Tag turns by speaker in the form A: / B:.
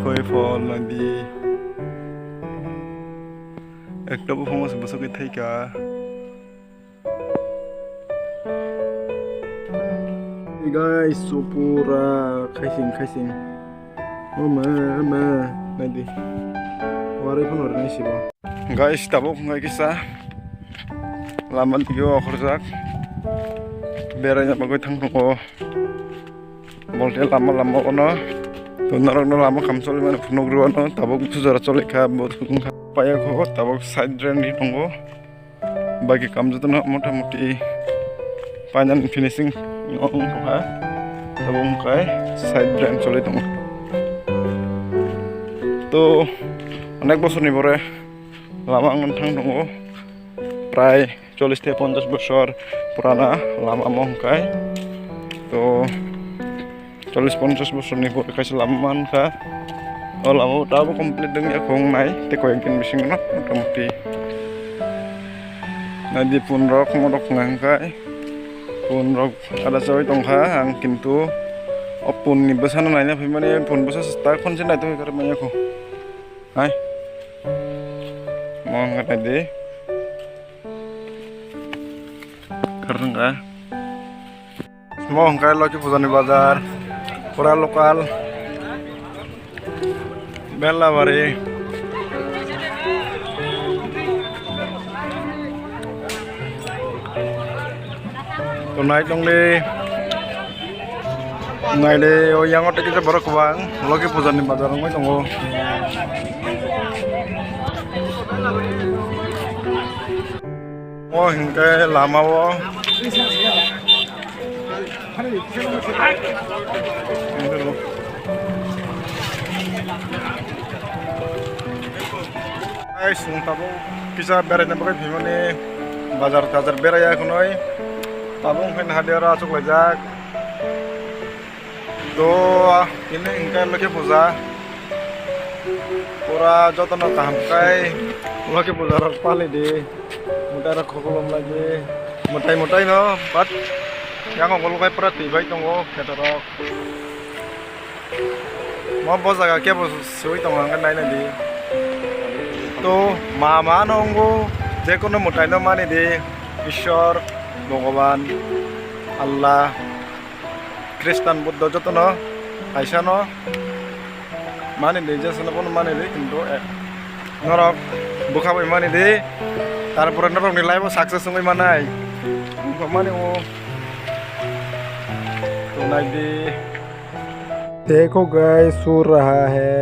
A: khoi phol nadi ekta bu phong se busuk thai ka hey guys so pura khaising ma nadi wari phon or ni sibo guys tabuk ngai kisa laman tiyo khurjak beranya bagoi thang thongo bolte lama ono to narok no lama kam choli mane phunogru ono tabuk pujara choli kha bothung kha paya kho tabuk side drain ni thongo bagi kam jotna motamuti panjan finishing ong kha tabuk kai side drain choli thongo to onek bosor ni pore lama ngon thang thongo pray 40 থেকে 50 বছর পুরানা লামা মহকাই তো 40-50 বছর নি পরে কাছে লামান খা ও লামা তাবো কমপ্লিট দং ya khong nai te koykin bising no motamuti nadi punrok modok ngangkai punrok ada soi tongkha ang kintu opun ni besana naina phimane pun besa sta khon sin nai to kar maya ko hai mong ngai karena semua angkai lagi pusani bazar pura lokal bela bari to naik dong naik de oh yang otak kita baru kebang lagi pusani bazar ngoi tunggu oh hingga lama wo guys tabung bisa berai nampaknya bimane bazar berai ya kunoi tabung kan hadir asuk lejak to ini hingga lagi puja pura jotono kahamkai lagi puja pali di mutai kolom lagi mutai no bat yang ngomong kayak perhati baik tunggu keterok mau bos agak kayak bos suwi tunggu kan lain di tuh mama nunggu jekono mutai no mani di Ishor Bhagavan Allah Kristen Buddha joto no Aisyah no mani di jasana pun mani di kintu norok buka boy mani di तारपरे नरक नि live success संगै मानाय माने ओ तो नाइडी देखो guys so रहा है।